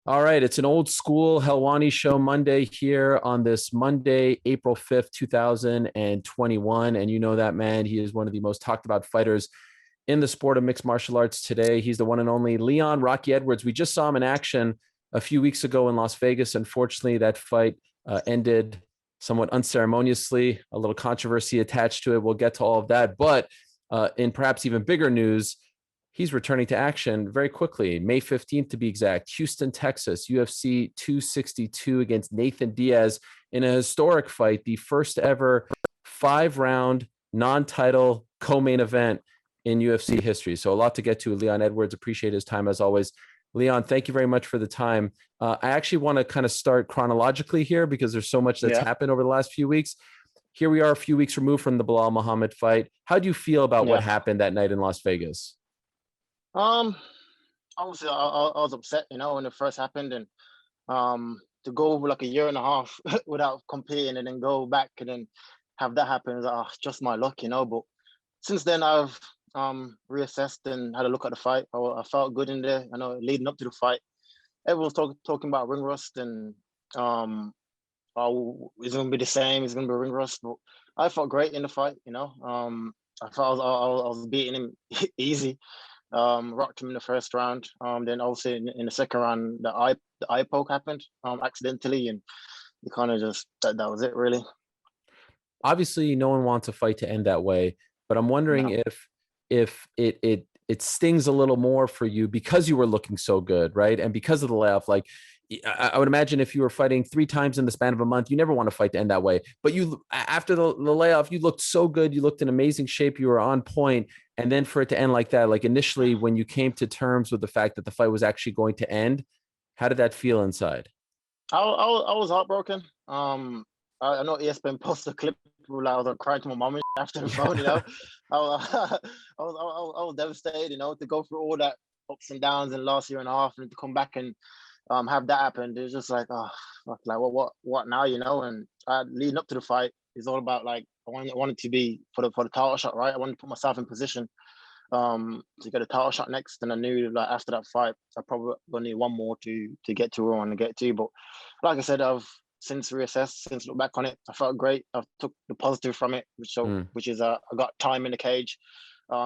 All right, it's an old school Helwani Show Monday here on this Monday, April 5th, 2021. And you know that man, he is one of the most talked about fighters in the sport of mixed martial arts today. He's the one and only Leon Rocky Edwards. We just saw him in action a few weeks ago in Las Vegas. Unfortunately, that fight ended somewhat unceremoniously, a little controversy attached to it. We'll get to all of that. But in perhaps even bigger news, he's returning to action very quickly, May 15th to be exact, Houston, Texas, UFC 262 against Nate Diaz in a historic fight, the first ever 5-round non-title co-main event in UFC history. So a lot to get to. Leon Edwards, appreciate his time as always. Leon, thank you very much for the time. I actually want to kind of start chronologically here because there's so much that's happened over the last few weeks. Here we are a few weeks removed from the Belal Muhammad fight. How do you feel about what happened that night in Las Vegas? Obviously, I was upset, when it first happened, and to go over like a year and a half without competing and then go back and then have that happen is just my luck, But since then, I've reassessed and had a look at the fight. I felt good in there. I know leading up to the fight, everyone's talking about ring rust and it's gonna be the same. It's gonna be ring rust, but I felt great in the fight. I felt I was beating him easy. Rocked him in the first round. Then also in the second round, the eye poke happened accidentally, and you kind of just that was it really. Obviously, no one wants a fight to end that way, but I'm wondering if it stings a little more for you because you were looking so good, right? And because of the layoff, like I would imagine if you were fighting 3 times in the span of a month, you never want to fight to end that way. But you, after the layoff, you looked so good. You looked in amazing shape. You were on point. And then for it to end like that, like initially when you came to terms with the fact that the fight was actually going to end, how did that feel inside? I was heartbroken. I know ESPN posted a clip where I was crying to my mom after the phone. I was devastated. To go through all that ups and downs in the last year and a half, and to come back and have that happen. It's just like, what now? And leading up to the fight is all about like I wanted to be for the title shot, right? I wanted to put myself in position to get a title shot next, and I knew like after that fight, I probably gonna need one more to get to where I want to get to. But like I said, I've since reassessed, since looked back on it, I felt great. I took the positive from it, which is I got time in the cage.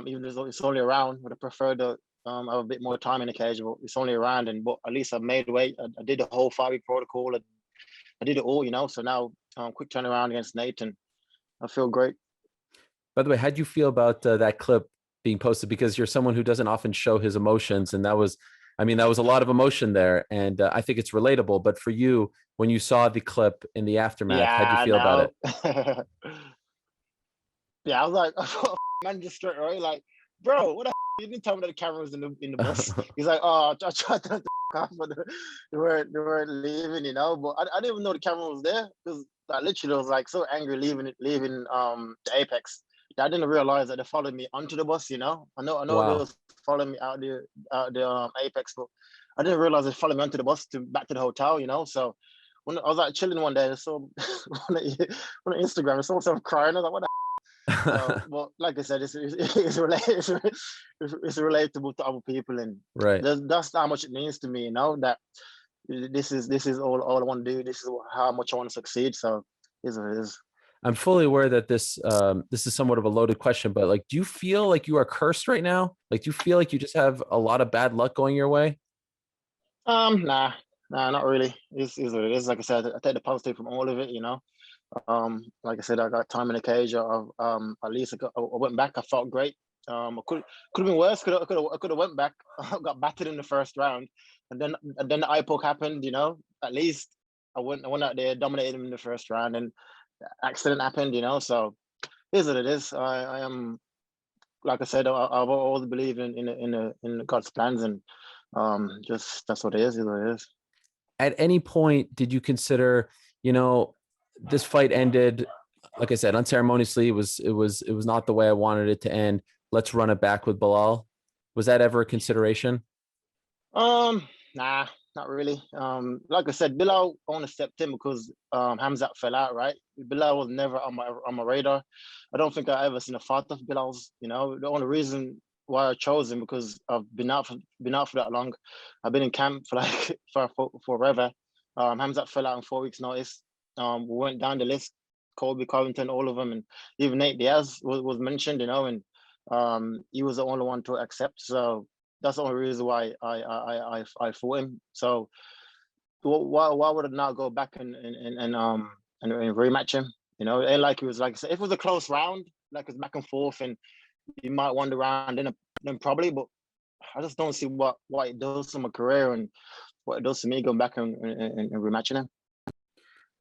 Even though it's only a round, would have preferred to have a bit more time in the cage, but it's only a round, but at least I made weight. I did the whole 5-week protocol. I did it all, So now quick turnaround against Nate, and I feel great. By the way, how do you feel about that clip being posted? Because you're someone who doesn't often show his emotions, and that was a lot of emotion there, and I think it's relatable. But for you, when you saw the clip in the aftermath, how do you feel about it? Yeah, I was like, man, just straight away, like, bro, what the you didn't tell me that the camera was in the bus. He's like, I tried to off, but they weren't leaving, But I didn't even know the camera was there because I literally was like so angry leaving the Apex. I didn't realize that they followed me onto the bus. I know wow. They was following me out the Apex, but I didn't realize they followed me onto the bus back to the hotel. So when I was like chilling one day, I saw on Instagram, I saw myself crying. I was like, what the well, like I said, it's relatable to other people, and that's how much it means to me. That this is all I want to do. This is how much I want to succeed. So is what it is. I'm fully aware that this is somewhat of a loaded question, but like, do you feel like you are cursed right now? Like, do you feel like you just have a lot of bad luck going your way? Nah, not really. It's what it is. Like I said, I take the positive from all of it. Like I said, I got time in the cage. At least I went back. I felt great. I could have been worse. I could have went back. I got battered in the first round, and then the eye poke happened. At least I went out there, dominated him in the first round, and accident happened. So here's what it is. I am, like I said, I've always believed in God's plans, and just that's what it is. Is what it is. At any point, did you consider, this fight ended, like I said, unceremoniously? It was not the way I wanted it to end. Let's run it back with Belal. Was that ever a consideration? Nah, not really. Like I said, Belal only stepped in because Hamzat fell out, right? Belal was never on my radar. I don't think I ever seen a fight of Belal's. The only reason why I chose him, because I've been out for that long. I've been in camp for like for forever. Hamzat fell out in 4 weeks' notice. We went down the list, Colby Covington, all of them, and even Nate Diaz was mentioned, and he was the only one to accept. So that's the only reason why I fought him. So why would I not go back and rematch him? And like it was, like I said, if it was a close round, like it's back and forth, and you might wander around, then probably. But I just don't see what it does to my career and what it does to me going back and rematching him.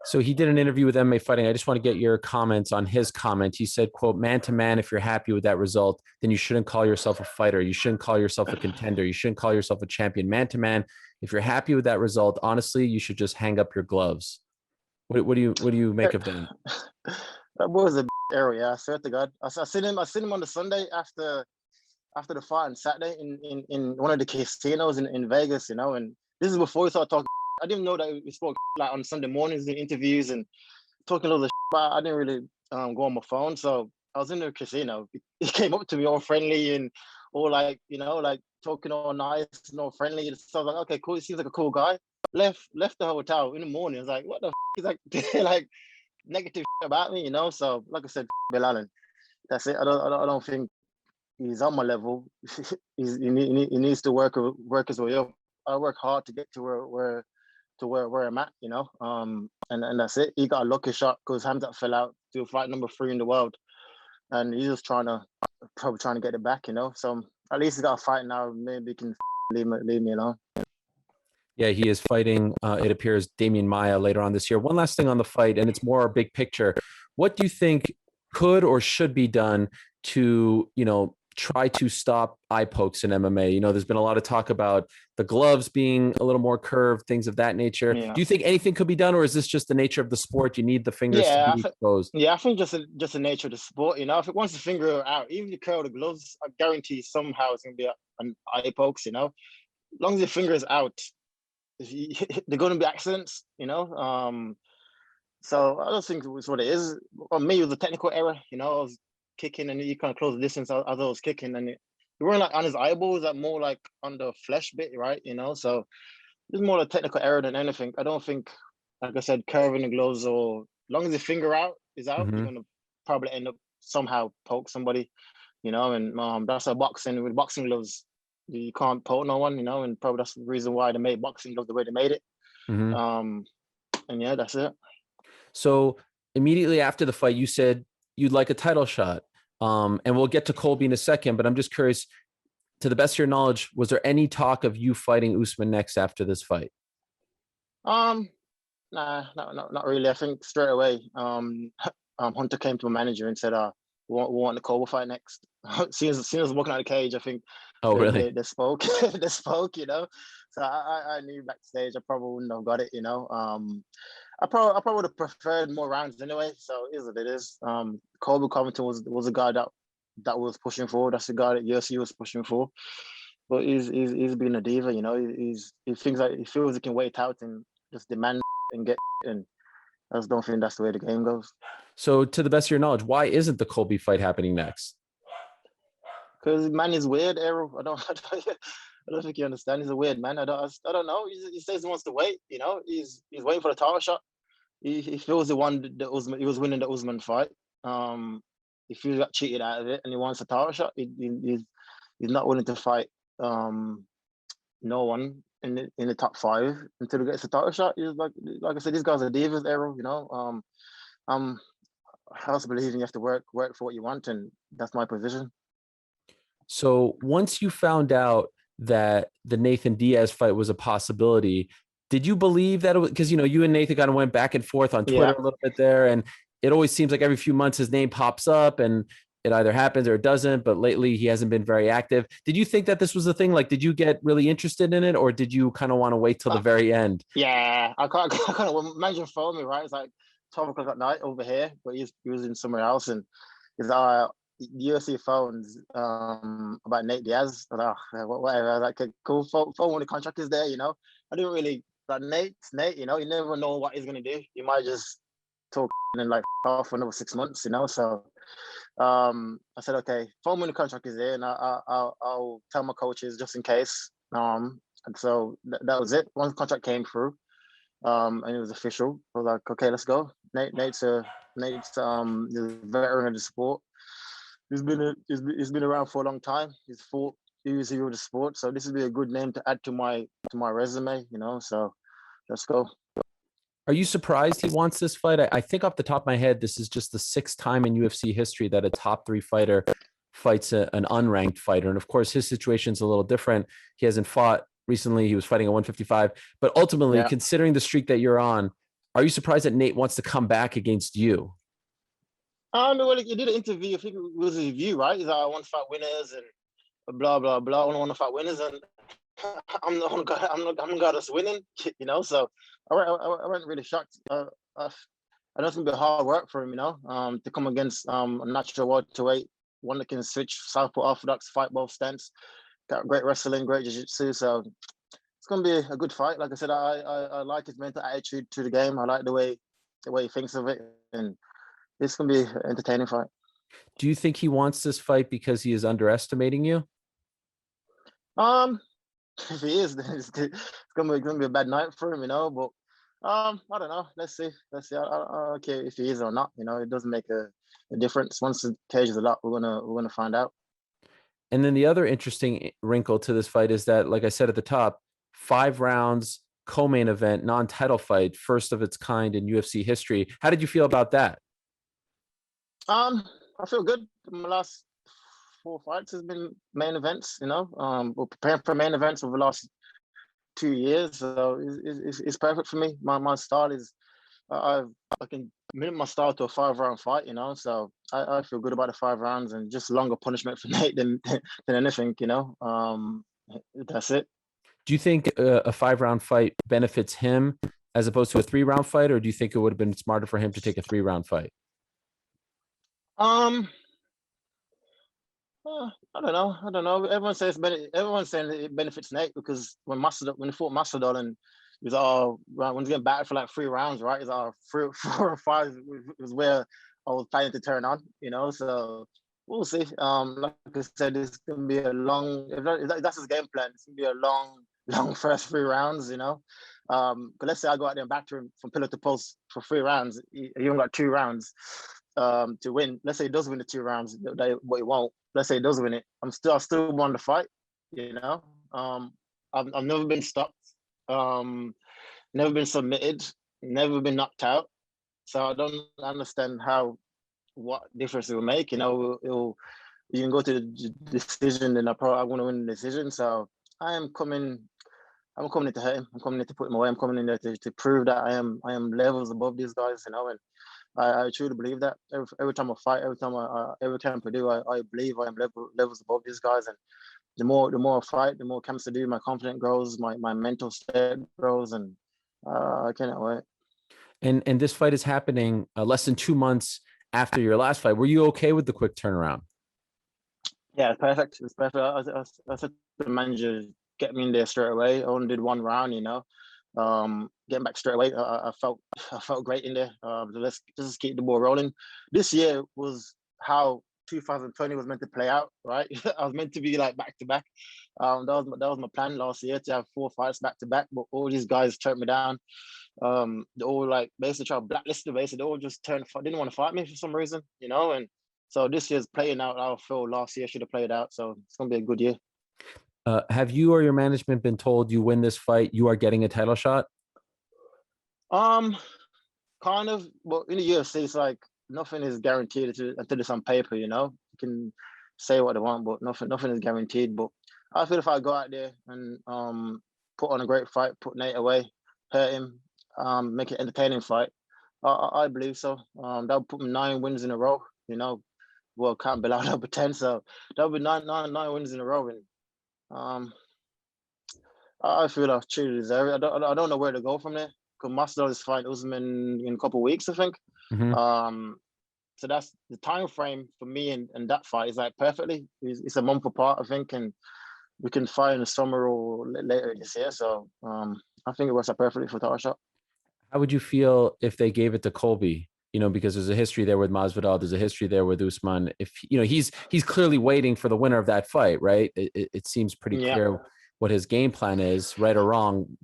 So he did an interview with MMA Fighting. I just want to get your comments on his comment. He said, quote, man to man, if you're happy with that result, then you shouldn't call yourself a fighter. You shouldn't call yourself a contender. You shouldn't call yourself a champion. Man to man, if you're happy with that result, honestly, you should just hang up your gloves. What do you make of that? That was a error, yeah. I swear to God. I seen him on the Sunday after the fight on Saturday in one of the casinos in Vegas, and this is before he started talking. I didn't know that we spoke like on Sunday mornings in interviews and talking a little but I didn't really go on my phone. So I was in the casino. He came up to me all friendly and all like, like talking all nice and all friendly. So I was like, okay, cool. He seems like a cool guy. Left the hotel in the morning. I was like, what the He's like, like negative about me, So like I said, Belal, that's it. I don't think he's on my level. He needs to work his way up. I work hard to get to where I'm at, and that's it. He got a lucky shot because Hamzat fell out to fight number 3 in the world, and he's just probably trying to get it back, So at least he's got a fight now. Maybe he can leave me alone. Yeah, he is fighting, it appears, Damian Maia later on this year. One last thing on the fight, and it's more big picture. What do you think could or should be done to, try to stop eye pokes in MMA? There's been a lot of talk about the gloves being a little more curved, things of that nature. Yeah. Do you think anything could be done, or is this just the nature of the sport? You need the fingers to be exposed. Yeah, I think just the nature of the sport. If it wants the finger out, even if you curl the gloves, I guarantee somehow it's gonna be an eye pokes. As long as your finger is out, they're going to be accidents. So I don't think it's what it is. For me, it was a technical error. I was kicking and you kind of close the distance as I was kicking, and you weren't like on his eyeballs, that more like on the flesh bit, right? So it's more a technical error than anything. I don't think, like I said, curving the gloves, or as long as the finger is out, you're gonna probably end up somehow poke somebody, and that's a boxing. With boxing gloves, you can't poke no one, and probably that's the reason why they made boxing gloves the way they made it. And yeah, that's it. So immediately after the fight, you said you'd like a title shot. And we'll get to Colby in a second, but I'm just curious, to the best of your knowledge, was there any talk of you fighting Usman next after this fight? Nah, not really. I think straight away, Hunter came to my manager and said, we want the Colby fight next. As soon as I was walking out of the cage, I think really? They spoke, they spoke, So I knew backstage I probably wouldn't have got it, I probably would have preferred more rounds anyway. So it is what it is. Colby Covington was a guy that was pushing forward. That's the guy that UFC was pushing for. But he's been a diva, he thinks like he feels he can wait out and just demand and get, and I just don't think that's the way the game goes. So to the best of your knowledge, why isn't the Colby fight happening next? Because man is weird, Ariel. I don't think you understand. He's a weird man. I don't know. He says he wants to wait. He's waiting for the title shot. He feels he was winning the Usman fight. He feels he got cheated out of it, and he wants a title shot. He's not willing to fight no one in the top 5 until he gets a title shot. He's like I said, these guys are divas, Ariel. I also believe you have to work for what you want, and that's my position. So once you found out that the Nathan Diaz fight was a possibility, did you believe that it was, because you and Nathan kind of went back and forth on Twitter a little bit there, and it always seems like every few months his name pops up and it either happens or it doesn't, but lately he hasn't been very active. Did you think that this was the thing? Like, did you get really interested in it, or did you kind of want to wait till the very end? Yeah, I kind of imagine phone me, right? It's like 12 o'clock at night over here, but he was in somewhere else, and he's UFC phones about Nate Diaz. Whatever. I was like, okay, cool. Phone when the contract is there, I didn't really like Nate. You never know what he's gonna do. He might just talk and then like off for another 6 months, So I said, okay, 4 month contract is there, and I'll tell my coaches just in case. And so that was it. Once the contract came through, and it was official, I was like, okay, let's go. Nate's the veteran of the sport. He's been around for a long time. He's fought. He's a hero of the sport. So this would be a good name to add to my resume. So let's go. Are you surprised he wants this fight? I think off the top of my head, this is just the sixth time in UFC history that a top 3 fighter fights an unranked fighter. And of course, his situation is a little different. He hasn't fought recently. He was fighting at 155. But ultimately, considering the streak that you're on, are you surprised that Nate wants to come back against you? Well, he did an interview. I think it was a review, right? He's like, I want to fight winners and blah blah blah. I want to fight winners, and I'm the guy that's winning. So I wasn't really shocked. I know it's gonna be hard work for him, to come against a natural welterweight, one that can switch southpaw orthodox, fight both stance, got great wrestling, great jiu-jitsu. So it's gonna be a good fight. Like I said, I like his mental attitude to the game. I like the way he thinks of it, and it's gonna be an entertaining fight. Do you think he wants this fight because he is underestimating you? If he is, then it's gonna be a bad night for him, But I don't know. Let's see. I don't care if he is or not. It doesn't make a difference. Once the cage is locked, we're gonna find out. And then the other interesting wrinkle to this fight is that, like I said at the top, 5 rounds, co-main event, non-title fight, first of its kind in UFC history. How did you feel about that? I feel good. My last 4 fights has been main events. We're preparing for main events over the last 2 years, so it's perfect for me. My style is I can limit my style to a 5-round fight. So I feel good about the 5 rounds and just longer punishment for Nate than anything. That's it. Do you think a 5-round fight benefits him as opposed to a 3-round fight, or do you think it would have been smarter for him to take a 3-round fight? I don't know. Everyone's saying it benefits Nate because when he fought Masvidal, and he was when he's getting battered for like 3 rounds, right? He's 4 or 5 was where I was planning to turn on, So we'll see. Like I said, it's gonna be a long. If that's his game plan, it's gonna be a long first 3 rounds, But let's say I go out there and batter him from pillar to post for 3 rounds. He only got 2 rounds to win. Let's say he does win the 2 rounds, but he won't. Let's say he does win it. I still want to fight. I've never been stopped, never been submitted, never been knocked out. So I don't understand what difference it will make. You can go to the decision, and I'm going to win the decision. So I'm coming in to hurt him. I'm coming in to put him away. I'm coming in there to prove that I am levels above these guys. And I truly believe that every time I fight, every time I do, I believe I am levels above these guys. And the more I fight, the more chemistry I do, my confidence grows, my mental state grows, and I cannot wait. And this fight is happening less than 2 months after your last fight. Were you okay with the quick turnaround? Yeah, it's perfect. It's perfect. I said to the manager, get me in there straight away. I only did 1 round, getting back straight away. I felt great in there. Let's just keep the ball rolling. This year was how 2020 was meant to play out, right? I was meant to be like back to back. That was my plan last year, to have 4 fights back to back, but all these guys turned me down. They all like basically tried to blacklist me. Basically, they all just didn't want to fight me for some reason, And so this year's playing out. I feel last year should have played out. So it's gonna be a good year. Have you or your management been told you win this fight, you are getting a title shot? Kind of. But in the UFC, it's like nothing is guaranteed until it's on paper. You can say what they want, but nothing is guaranteed. But I feel if I go out there and put on a great fight, put Nate away, hurt him, make it an entertaining fight, I believe so. That'll put me 9 wins in a row. Well, can't be allowed over 10, so that'll be nine wins in a row. And I feel I've truly deserve it. I don't know where to go from there. Because Masvidal is fighting Usman in a couple of weeks, I think. Mm-hmm. So that's the time frame for me, and that fight is like perfectly. It's a month apart, I think, and we can fight in the summer or later this year. So I think it works out perfectly for title shot. How would you feel if they gave it to Colby? because there's a history there with Masvidal, there's a history there with Usman. If he's clearly waiting for the winner of that fight, right? It seems pretty Yeah. clear what his game plan is, right or wrong.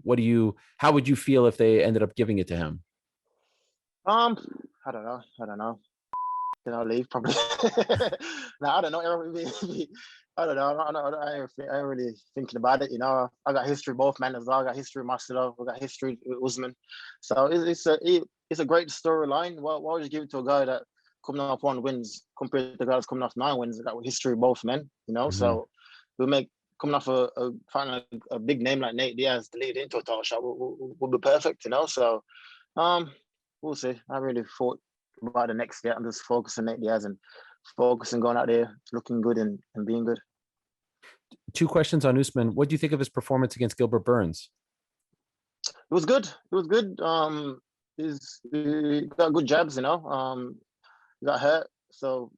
How would you feel if they ended up giving it to him? I don't know. Then I'll leave probably. No, I don't know. I don't know. I ain't really thinking about it. I got history with both men as well. I got history with Masvidal. I got history with Usman. So it's a great storyline. Why would you give it to a guy that coming off 1 wins compared to the guy that's coming off 9 wins? That got history with both men. Mm-hmm. So we make coming off a big name like Nate Diaz to lead into a title shot would be perfect. So we'll see. I really thought about the next year. I'm just focusing Nate Diaz and focusing going out there, looking good and being good. 2 questions on Usman. What do you think of his performance against Gilbert Burns? It was good. He got good jabs, he got hurt. So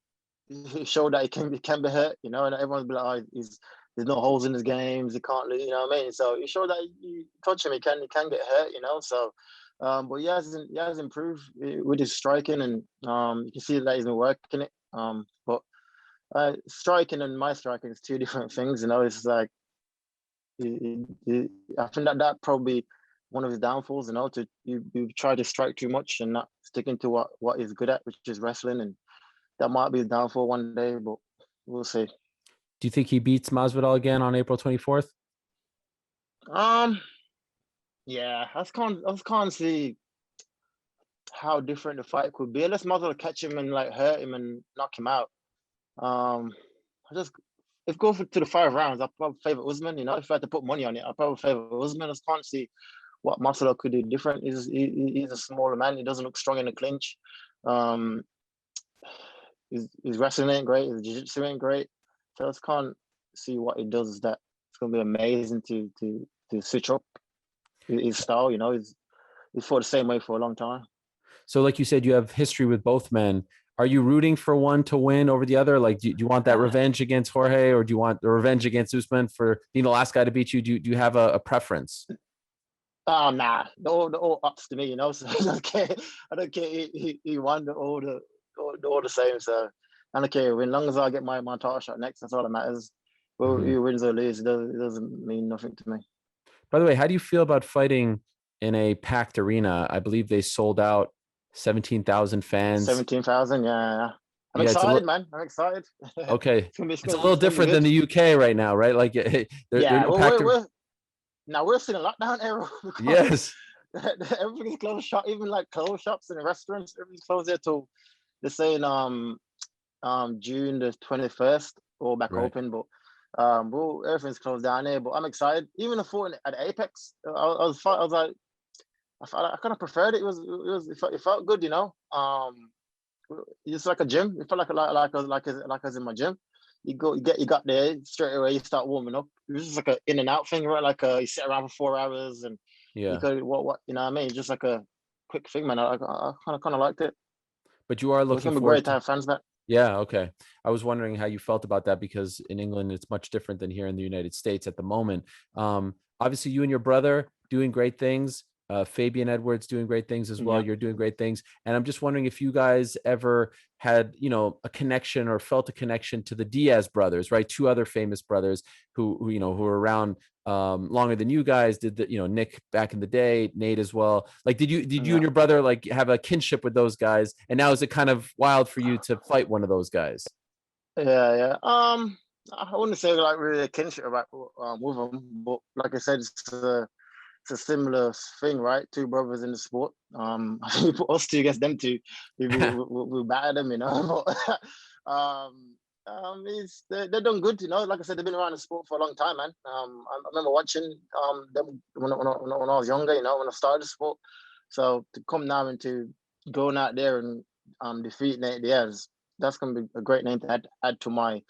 he showed that he can be hurt, and everyone's be like, there's no holes in his games, he can't lose, you know what I mean? So he showed that you touch him, he can get hurt, so but he has improved with his striking, and you can see that he's been working it. But striking and my striking is 2 different things, It's like I think that probably one of his downfalls, to you try to strike too much and not sticking to what he's good at, which is wrestling, and that might be his downfall one day, but we'll see. Do you think he beats Masvidal again on April 24th? Yeah, I just can't see how different the fight could be. Unless Masvidal catch him and hurt him and knock him out. If go to the 5 rounds, I'll probably favor Usman. If I had to put money on it, I'll probably favor Usman. I just can't see what Masvidal could do different. He's a smaller man. He doesn't look strong in the clinch. His wrestling ain't great. His jiu-jitsu ain't great. So I just can't see what he does that it's gonna be amazing to switch up his style. He's fought the same way for a long time. So like you said, you have history with both men. Are you rooting for one to win over the other? Like, do you want that revenge against Jorge, or do you want the revenge against Usman for being the last guy to beat you? Do you have a preference? Nah, they're all ups to me, So I don't care. He won all the same. So I don't care. As long as I get my title shot next, that's all that matters. Well, he wins or loses, it doesn't mean nothing to me. By the way, how do you feel about fighting in a packed arena? I believe they sold out 17,000 fans. 17,000, yeah. I'm excited, man. I'm excited. Okay, it's a little different than the UK right now, right? Like, we're still in lockdown era. Yes. Everything's closed shop, even clothes shops and restaurants, everything's closed there till they're saying June the 21st, all back open, but everything's closed down there. But I'm excited. Even the fought at Apex, I kind of preferred it. It felt good, It's like a gym. It felt like I was in my gym. You got there straight away. You start warming up. It was just like a in and out thing, right? You sit around for 4 hours and you could what you know what I mean? Just like a quick thing, man. I kind of liked it. But you are looking forward. It's great to have fans back. Yeah, okay. I was wondering how you felt about that, because in England it's much different than here in the United States at the moment. Obviously, you and your brother doing great things. Fabian Edwards doing great things as well. Yeah. You're doing great things. And I'm just wondering if you guys ever had, a connection or felt a connection to the Diaz brothers, right? 2 other famous brothers who were around longer than you guys did. Nick back in the day, Nate as well. Did you and your brother have a kinship with those guys? And now is it kind of wild for you to fight one of those guys? Yeah. I wouldn't say really a kinship with them, but like I said, it's a similar thing, right? 2 brothers in the sport. You put us 2 against them 2, we batter them, they're done good, Like I said, they've been around the sport for a long time, man. I remember watching them when I was younger, when I started the sport. So to come now and to going out there and defeat Nate Diaz, that's gonna be a great name to add to my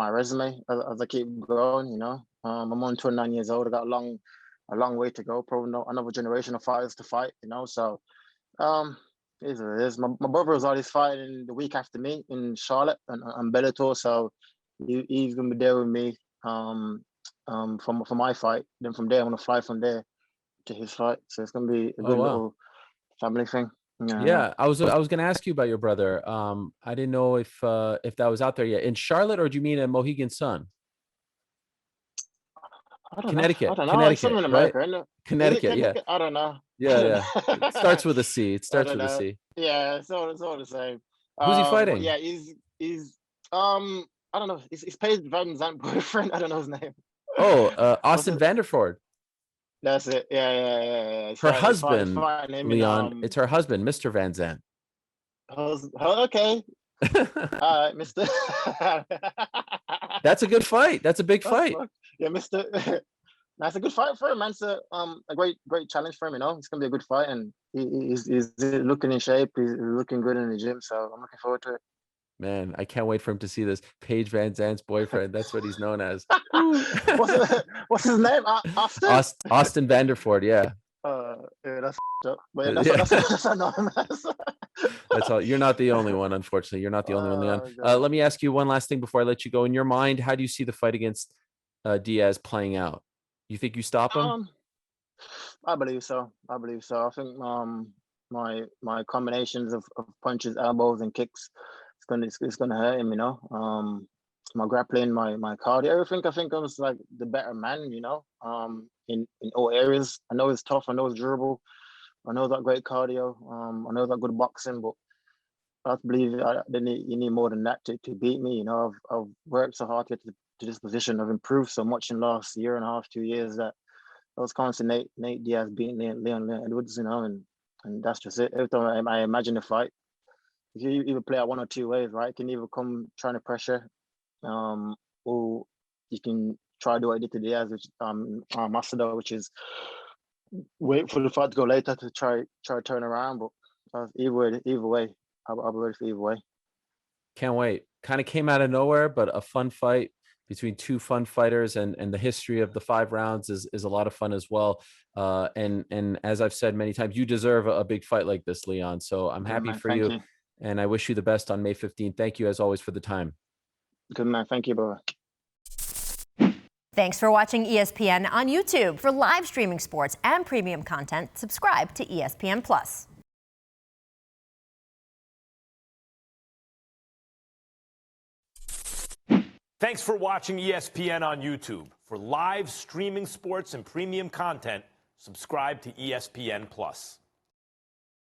resume as I keep growing. I'm only 29 years old. I got a long way to go. Probably another generation of fighters to fight. So it is. My brother was always fighting the week after me in Charlotte and Bellator. So he's gonna be there with me for my fight. Then from there, I'm gonna fly from there to his fight. So it's gonna be a good little family thing. Yeah. Yeah, I was going to ask you about your brother. I didn't know if that was out there yet in Charlotte, or do you mean in Mohegan Sun? I don't know. I Connecticut, don't know. It's Connecticut, somewhere in right? America, isn't it? Is it Connecticut, yeah, Connecticut? I don't know. I yeah, don't yeah. It know. starts with a C. It I starts don't with a know. C. Yeah, it's all the same. Who's he But fighting? yeah, I don't know. He's Paige Van Zant's boyfriend. I don't know his name. Oh, What's Austin it? Vanderford. That's it. Yeah. Her He's husband, fighting him in Leon. It's her husband, Mr. Van Zandt. okay. All right, Mister. That's a good fight. That's a big That's fight. fuck. Yeah, Mister. That's a good fight for him, man. It's a great challenge for him. You know, it's gonna be a good fight, and he's looking in shape. He's looking good in the gym, so I'm looking forward to it. Man, I can't wait for him to see this. Paige Van Zandt's boyfriend. That's what he's known as. Woo. What's his name? Austin. Austin Vanderford. Yeah. Yeah, that's up. But yeah, Yeah. that's anonymous. That's all. You're not the only one, unfortunately. You're not the only one, Leon. God. Let me ask you one last thing before I let you go. In your mind, how do you see the fight against Diaz playing out? You think you stop him? I believe so. I think my combinations of punches, elbows, and kicks, it's gonna hurt him. You know. My grappling, my cardio, everything. I think I was like the better man. You know. In all areas. I know it's tough. I know it's durable. I know that great cardio. I know that good boxing, but I believe you need more than that to beat me. You know, I've worked so hard to get to this position. I've improved so much in the last year and a half, 2 years that I was constant Nate Diaz beating Leon Edwards, you know, and that's just it. Every time I imagine the fight, if you either play out one or two ways, right? You can either come trying to pressure, or you can try to do what I did to Diaz, which Masvidal, which is wait for the fight to go later to try to turn around. But either way, I'll be ready for either way. Can't wait. Kind of came out of nowhere, but a fun fight between two fun fighters, and the history of the 5 rounds is a lot of fun as well. And as I've said many times, you deserve a big fight like this, Leon. So I'm Good happy man, for thank you, you. and I wish you the best on May 15th. Thank you as always for the time. Good man, thank you, brother. Thanks for watching ESPN on YouTube. For live streaming sports and premium content, subscribe to ESPN+. Thanks for watching ESPN on YouTube. For live streaming sports and premium content, subscribe to ESPN+.